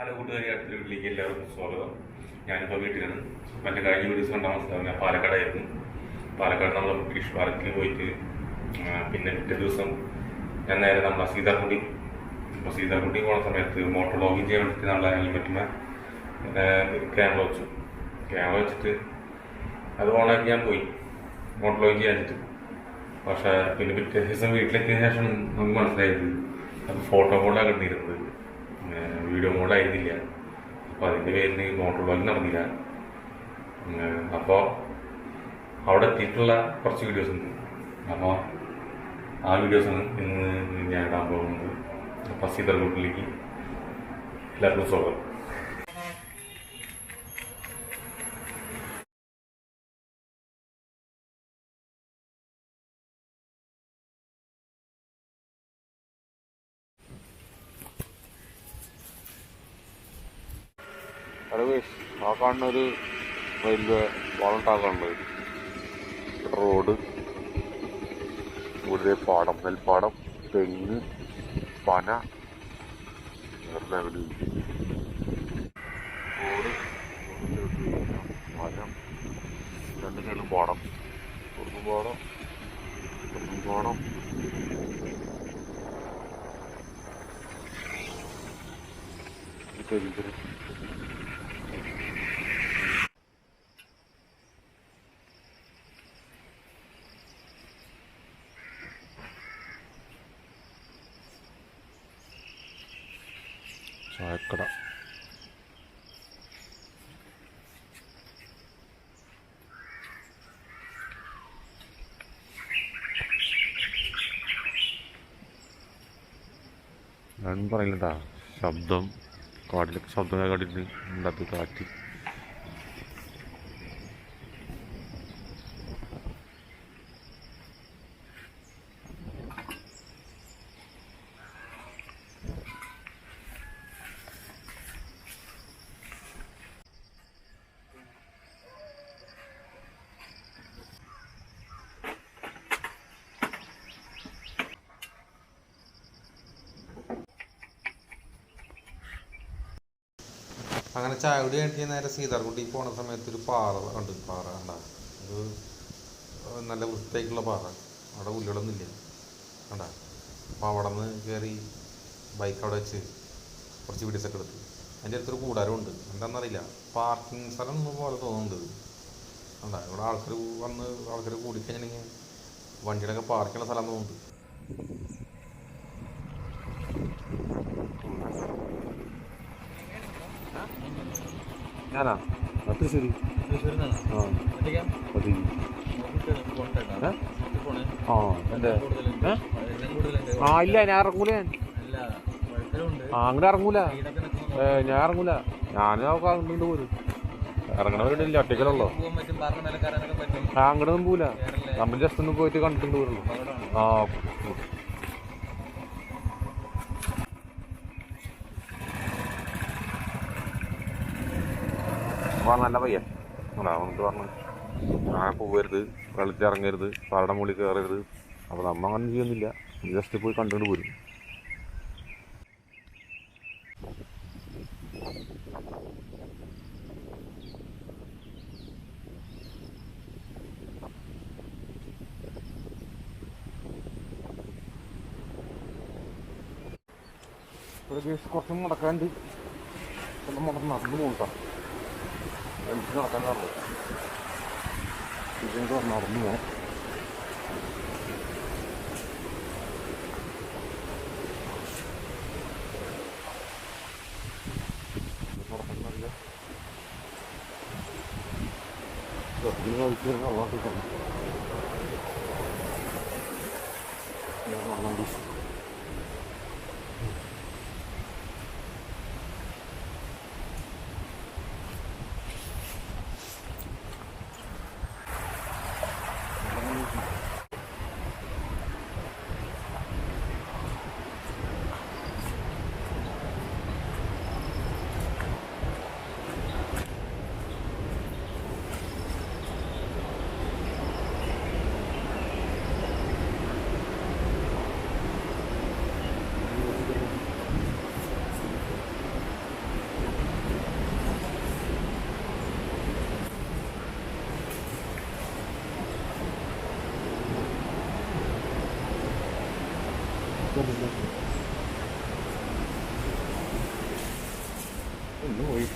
Hello കൂട്ടുകാരി, അടുത്ത വീട്ടിലേക്ക് എല്ലാവർക്കും സ്വാഗതം. ഞാനിപ്പോൾ വീട്ടിലാണ്. മറ്റേ കഴിഞ്ഞ വീഡിയോസ് കണ്ടാൽ മനസ്സിലാവും, ഞാൻ പാലക്കാടായിരുന്നു. പാലക്കാട് നമ്മൾ ബ്രിട്ടീഷ് പാർക്കിൽ പോയിട്ട് പിന്നെ പിറ്റേ ദിവസം ഞാൻ നേരെ നമ്മളെ സീതാർകുണ്ടി പോകുന്ന സമയത്ത് മോട്ടോർ വ്ളോഗിങ് ചെയ്യാൻ വേണ്ടിയിട്ട് നമ്മളെ ഹെൽമെറ്റിന് ക്യാമറ വെച്ചിട്ട് അത് ഓണാക്കി ഞാൻ പോയി മോട്ടോർ വ്ളോഗിങ് ചെയ്യാൻ വെച്ചിട്ട്. പക്ഷേ പിന്നെ പിറ്റേ ദിവസം വീട്ടിലെത്തിയതിനു ശേഷം നമുക്ക് മനസ്സിലായത് അത് ഫോട്ടോ മോഡാണ് കിട്ടിയിരുന്നത്, വീഡിയോ മോഡായിരുന്നില്ല. അപ്പോൾ അതിൻ്റെ പേരിൽ മോട്ടോർ വ്ളോഗിങ് നടന്നില്ല. അപ്പോൾ അവിടെ എത്തിയിട്ടുള്ള കുറച്ച് വീഡിയോസ് ഉണ്ട്. അപ്പോൾ ആ വീഡിയോസാണ് ഇന്ന് ഞാൻ ഇടാൻ പോകുന്നത്. അപ്പോൾ സീതർകുണ്ടിലേക്ക് എല്ലാവർക്കും സ്വാഗതം. ആ കാണുന്നൊരു റെയിൽവേ വളണ്ടാകുന്നുണ്ട്. റോഡ്, ഇവിടെ പാടം, നെൽപ്പാടം, തെങ്ങ്, പന, റോഡ്, മരം, രണ്ട് സൈഡിലും പാടം, പാടം, പാടം. ചായക്കട, ഞാൻ പറയുന്നതാ ശബ്ദം, കാട്ടിലൊക്കെ ശബ്ദം കാട്ടിട്ട് ഉണ്ടാക്കി കാറ്റ്. അങ്ങനെ ചായ കുടി കഴിഞ്ഞ് നേരെ സീതാർകുണ്ടി പോണ സമയത്ത് ഒരു പാറ ഉണ്ട്. പാറ കണ്ട, ഒരു നല്ല വൃത്തിയായിട്ടുള്ള പാറ. അവിടെ പുല്ലുകളൊന്നും ഇല്ല കണ്ട. അപ്പോൾ അവിടെ നിന്ന് കയറി ബൈക്ക് അവിടെ വെച്ച് കുറച്ച് വീഡിയോസൊക്കെ എടുത്ത്. അതിൻ്റെ അടുത്തൊരു കൂടാരം ഉണ്ട്. എന്താണെന്നറിയില്ല, പാർക്കിംഗ് സ്ഥലം ഒന്നും പോലെ തോന്നുന്നുണ്ട് കണ്ട. ഇവിടെ ആൾക്കാർ കൂടിക്കഴിഞ്ഞിട്ടുണ്ടെങ്കിൽ വണ്ടിയുടെയൊക്കെ പാർക്ക് ചെയ്യുന്ന സ്ഥലം തോന്നുന്നുണ്ട്. ഞാനാ തൃശ്ശൂർ. ഇല്ല, ഞാൻ ഇറങ്ങൂല. അങ്ങോട്ട് ഇറങ്ങൂല, ഞാൻ ഇറങ്ങൂല. ഞാൻ അങ്ങോട്ട് പോരും. ഇറങ്ങണവരുണ്ടല്ലോ, ഒറ്റക്കലുള്ളോ. അങ്ങോട്ടൊന്നും പോവില്ല, നമ്മൾ ജസ്റ്റ് ഒന്ന് പോയിട്ട് കണ്ടിട്ടുണ്ട് പോരുള്ളൂ. നല്ല പയ്യൻ അവനക്ക് പറഞ്ഞു, ഞാൻ പോകരുത്, കളിച്ചിറങ്ങരുത്, പാറയുടെ മുകളിൽ കയറരുത്. അപ്പോൾ നമ്മൾ അങ്ങനെ ചെയ്യുന്നില്ല, ജസ്റ്റ് പോയി കണ്ടുകൊണ്ട് പോരും. കുറച്ചും നടക്കാണ്ട് നടന്നു പോകട്ടാ. എനിക്ക് നടക്കാൻ പറഞ്ഞു ഇതെന്തോ നടന്നു പോകണം. നടക്കുന്നറിയില്ല, പോയി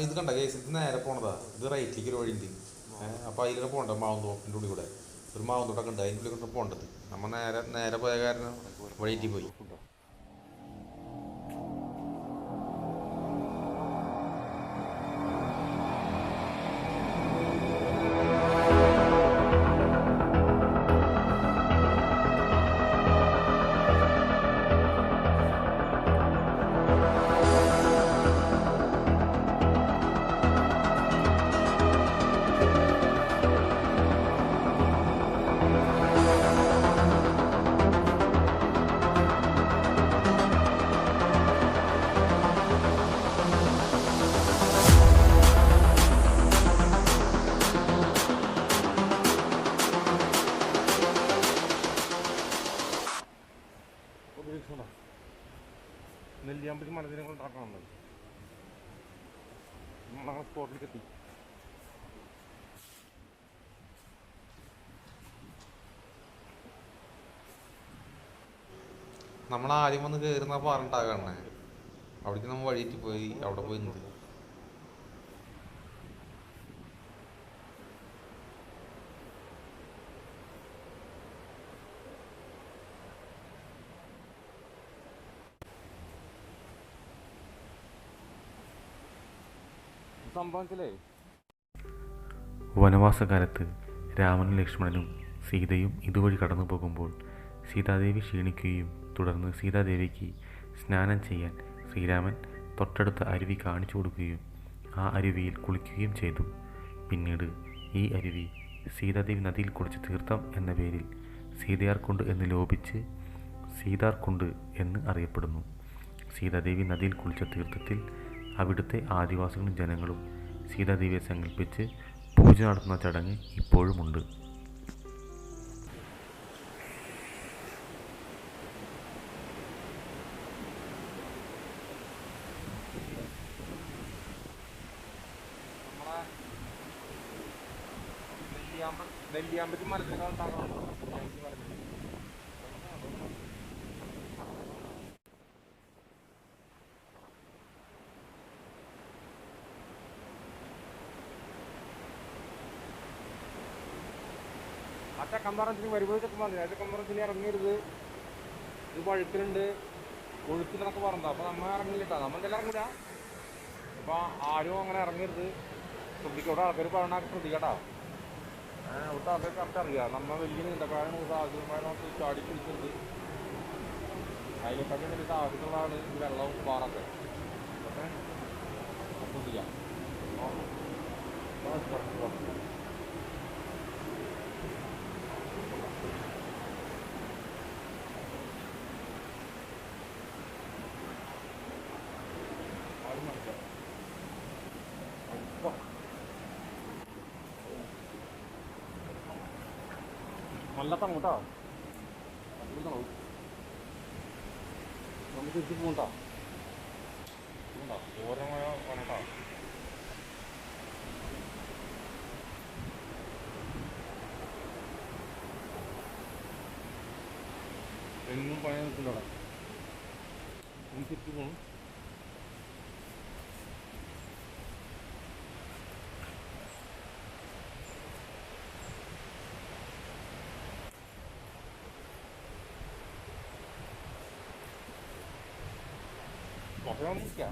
ഇത് കണ്ട കേസ് ഇത് നേരെ പോണതാ. ഇത് റൈറ്റിലേക്ക് ഒരു വഴിയുണ്ട്. അപ്പോൾ അതിലൂടെ പോകണ്ട മാവുന്തോപ്പിൻ്റെ ഉള്ളിൽ കൂടെ ഒരു മാവുന്തോട്ടൊക്കെ ഉണ്ട്. അതിൻ്റെ ഉള്ളിൽ കൂടെ പോകേണ്ടത്. നമ്മൾ നേരെ നേരെ പോയ കാരണം വഴിയിട്ട് പോയി. നെല്ലിയാമ്പതി മലതിനെ കൊണ്ടാക്കുന്നത് നമ്മളങ്ങനെ സ്പോട്ടിലേക്ക് എത്തി. നമ്മൾ ആദ്യം വന്ന് കയറുന്ന പറഞ്ഞിട്ടാകണേ അവിടേക്ക് നമ്മൾ വഴിയിട്ട് പോയി അവിടെ പോയി നിന്ന്. വനവാസകാലത്ത് രാമനും ലക്ഷ്മണനും സീതയും ഇതുവഴി കടന്നു പോകുമ്പോൾ സീതാദേവി ക്ഷീണിക്കുകയും തുടർന്ന് സീതാദേവിക്ക് സ്നാനം ചെയ്യാൻ ശ്രീരാമൻ തൊട്ടടുത്ത അരുവി കാണിച്ചു കൊടുക്കുകയും ആ അരുവിയിൽ കുളിക്കുകയും ചെയ്തു. പിന്നീട് ഈ അരുവി സീതാദേവി നദിയിൽ കുളിച്ച് തീർത്ഥം എന്ന പേരിൽ സീതയാർക്കുണ്ട് എന്ന് ലോപിച്ച് സീതാർക്കുണ്ട് എന്ന് അറിയപ്പെടുന്നു. സീതാദേവി നദിയിൽ കുളിച്ച തീർത്ഥത്തിൽ അവിടുത്തെ ആദിവാസികളും ജനങ്ങളും സീതാദേവിയെ സങ്കല്പിച്ച് പൂജ നടത്തുന്ന ചടങ്ങ് ഇപ്പോഴുമുണ്ട്. നെല്ലിയാമ്പതി മലത്തിനുണ്ടാകണം. ആ ചക്കമ്പറത്തിന് വരുമ്പോൾ ചെക്കന്മാർ ചക്കമ്പറത്തിന് ഇറങ്ങരുത്, ഇത് വഴുക്കലുണ്ട് ഒഴുക്കിലെന്നൊക്കെ പറഞ്ഞത്. അപ്പോൾ നമ്മൾ ഇറങ്ങില്ല, നമ്മൾ എന്തെല്ലാം ഇറങ്ങില്ല. അപ്പോൾ ആരും അങ്ങനെ ഇറങ്ങരുത്, ശ്രദ്ധിക്കോട്ടെ. ആൾക്കാർ പറഞ്ഞാൽ ശ്രദ്ധിക്കട്ടോ. അവിടുത്തെ ആൾക്കാർ കറക്റ്റ് അറിയാം. നമ്മൾ വലിയ നീന്തക്കാരൻ സാഹചര്യമായി നമുക്ക് ചാടി പിടിച്ചിട്ടുണ്ട്. അതിനെക്കാട്ടി വലിയ സാഹചര്യങ്ങളാണ് ഈ വെള്ളവും പാറൊക്കെ. ഓക്കെ, ശ്രദ്ധിക്കാം. നല്ല തങ്ങോട്ടോ, നമുക്ക് തിരിച്ച് പോകണ്ടോ? ഓരമായ വേണട്ടോ. എന്നും പണി നിൽക്കുന്നുണ്ടോ? തിരിച്ച് പോകണം. കുറേയൊന്നുമില്ല,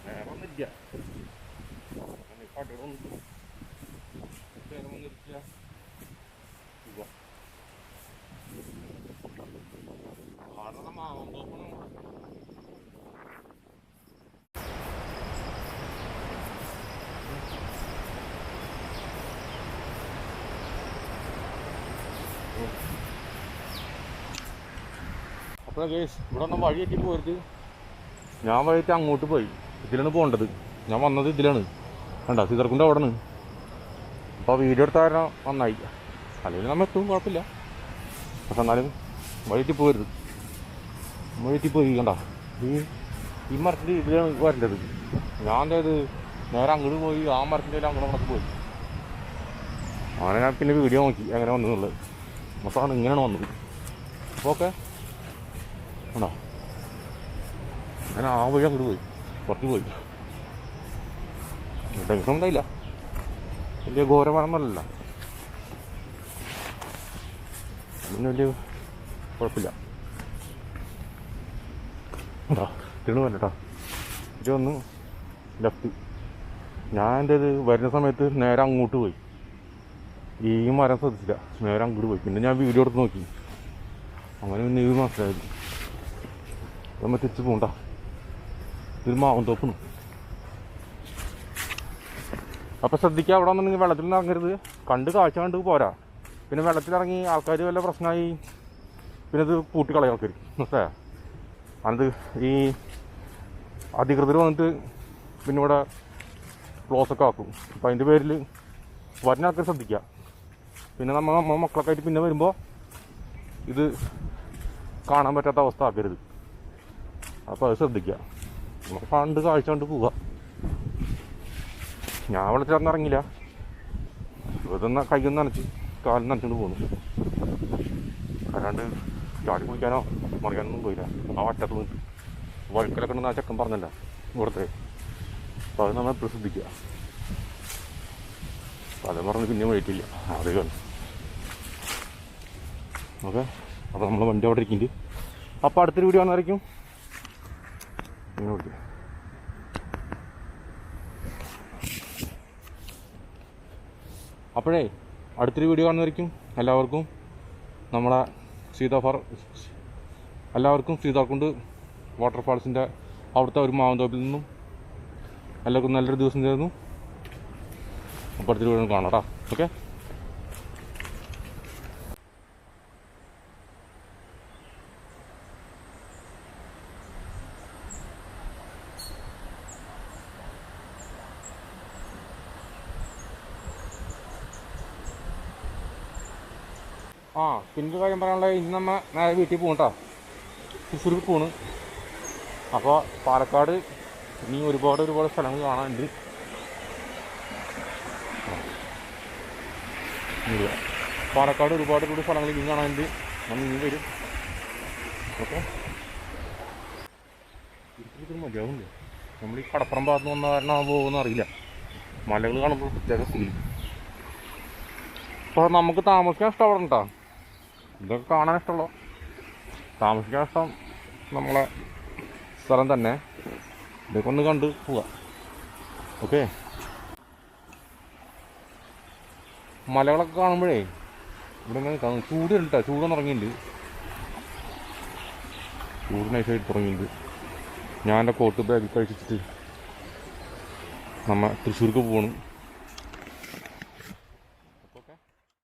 വേറെ ഒന്നുമില്ല. കടകളൊന്നും നിർത്തിയ ആടെ മാവൻ തോപ്പണം. അപ്പോൾ ഗൈസ്, ഇവിടെ ഒന്നും വഴിയേറ്റി പോരുത്. ഞാൻ വഴിയിട്ട് അങ്ങോട്ട് പോയി, ഇതിലാണ് പോകേണ്ടത്. ഞാൻ വന്നത് ഇതിലാണ്, കണ്ട സീതർക്കുണ്ട് അവിടെ നിന്ന്. അപ്പോൾ വീഡിയോ എടുത്ത കാരണം നന്നായി, അല്ലെങ്കിൽ നമ്മൾ എത്തും കുഴപ്പമില്ല. പക്ഷെ എന്നാലും വഴിറ്റി പോരുത്. വഴിറ്റി പോയി കണ്ട ഈ മരത്തിൻ്റെ ഇതിലാണ് വരേണ്ടത്. ഞാൻ അതായത് നേരെ അങ്ങോട്ട് പോയി ആ മരത്തിൻ്റെ അങ്ങോട്ട് പോയി. അങ്ങനെ ഞാൻ പിന്നെ വീഡിയോ നോക്കി എങ്ങനെ വന്നതെന്നുള്ളത്. മൊത്തമാണ് ഇങ്ങനെയാണ് വന്നത്. അപ്പോൾ ഓക്കെ ആണോ, ഞാൻ ആ വഴി അങ്ങോട്ട് പോയി, പുറത്ത് പോയി. ടെൻഷൻ ഉണ്ടായില്ല, വലിയ ഘോരമാണെന്നല്ല, അതിന് വലിയ കുഴപ്പമില്ല. കേട്ടോ തിരുന്ന് വരട്ടോ. ഇതൊന്ന് ലെഫ്റ്റ്. ഞാൻ എൻ്റെ ഇത് വരുന്ന സമയത്ത് നേരെ അങ്ങോട്ട് പോയി, ഈ മരം ശ്രദ്ധിച്ചില്ല, നേരെ അങ്ങോട്ട് പോയി. പിന്നെ ഞാൻ വീഡിയോ എടുത്ത് നോക്കി, അങ്ങനെ പിന്നെ ഇത് മനസ്സിലായത്. നമ്മൾ തിരിച്ച് പോകണ്ട, ഇത് മാവൻ തോക്കുന്നു. അപ്പോൾ ശ്രദ്ധിക്കുക, അവിടെ വന്നിട്ടുണ്ടെങ്കിൽ വെള്ളത്തിൽ നിന്ന് ഇറങ്ങരുത്. കാഴ്ച കണ്ട് പോരാ. പിന്നെ വെള്ളത്തിലിറങ്ങി ആൾക്കാർ വല്ല പ്രശ്നമായി പിന്നെ ഇത് പൂട്ടിക്കളയും ആൾക്കാർ. മനസ്സിലായോ? അത് ഈ അധികൃതർ വന്നിട്ട് പിന്നെ ഇവിടെ ക്ലോസൊക്കെ ആക്കും. അപ്പം അതിൻ്റെ പേരിൽ വരുന്ന ആൾക്കാർ ശ്രദ്ധിക്കുക. പിന്നെ നമ്മൾ മക്കളൊക്കെ ആയിട്ട് പിന്നെ വരുമ്പോൾ ഇത് കാണാൻ പറ്റാത്ത അവസ്ഥ ആക്കരുത്. അപ്പോൾ അത് ശ്രദ്ധിക്കുക. നമുക്ക് കാഴ്ച കണ്ട് പോവുക. ഞാൻ വെള്ളത്തിൽ ഇറങ്ങിയില്ല, ഇതൊന്ന് കൈയൊന്ന് നനച്ച് കാലിൽ നനച്ചുകൊണ്ട് പോകുന്നു. അല്ലാണ്ട് ചാടി കുളിക്കാനോ മറിയാനൊന്നും പോയില്ല. ആ വറ്റത്ത് നിന്ന് വഴുക്കലൊക്കെ ഉണ്ടെന്ന് ആ ചെക്കൻ പറഞ്ഞല്ല ഇവിടുത്തെ. അപ്പോൾ അത് നമ്മൾ എപ്പോഴും ശ്രദ്ധിക്കുക. അപ്പോൾ അതേ പറഞ്ഞ് പിന്നെ വഴിയിട്ടില്ല, അതേ കാണും. ഓക്കെ, അപ്പോൾ നമ്മൾ വണ്ടി അവിടെ ഇരിക്കുന്നുണ്ട്. അപ്പോൾ അടുത്തൊരു വീഡിയോ വന്നായിരിക്കും. ഇങ്ങോട്ട് അപ്പോഴേ അടുത്തൊരു വീഡിയോ കാണുന്നതായിരിക്കും. എല്ലാവർക്കും സീതാർകുണ്ട് വാട്ടർഫാൾസിൻ്റെ അവിടുത്തെ ഒരു മാവന്തോപ്പിൽ നിന്നും എല്ലാവർക്കും നല്ലൊരു ദിവസം ചേർന്നു. അപ്പോൾ അടുത്തൊരു വീഡിയോ കാണാം കേട്ടോ. ഓക്കെ. പിന്നെ കാര്യം പറയാനുള്ള, ഇന്ന് നമ്മൾ നേരെ വീട്ടിൽ പോകും കേട്ടോ. തൃശ്ശൂർക്ക് പോണ്. അപ്പോൾ പാലക്കാട് ഇനി ഒരുപാട് സ്ഥലങ്ങൾ കാണാനുണ്ട്. പാലക്കാട് ഒരുപാട് സ്ഥലങ്ങൾ ഇനി കാണാനുണ്ട്. നമ്മൾ ഇനി വരും. ഓക്കെ, ഇതിൽ മതിയാവില്ല. നമ്മൾ ഈ കടപ്പുറം ഭാഗത്ത് വന്ന കാരണം പോകുമെന്ന് അറിയില്ല. മലകൾ കാണുമ്പോൾ പ്രത്യേക ഫീൽ. അപ്പോൾ നമുക്ക് താമസിക്കാൻ ഇഷ്ടം അവിടെ കേട്ടോ. ഇതൊക്കെ കാണാൻ ഇഷ്ടമുള്ളൂ, താമസിക്കാൻ ഇഷ്ടം നമ്മളെ സ്ഥലം തന്നെ. ഇതൊക്കെ ഒന്ന് കണ്ട് പോവാം. ഓക്കെ, മലകളൊക്കെ കാണുമ്പോഴേ ഇവിടെ ഇങ്ങനെ കാണും. ചൂടുണ്ട് കേട്ടോ, ചൂടൊന്നും ഇറങ്ങിയിട്ടുണ്ട്. ചൂട് നൈസായിട്ട് തുടങ്ങിയിട്ടുണ്ട്. ഞാൻ എൻ്റെ കോട്ട് ബാഗ് കഴിച്ചിട്ട് നമ്മൾ തൃശ്ശൂർക്ക് പോകണം.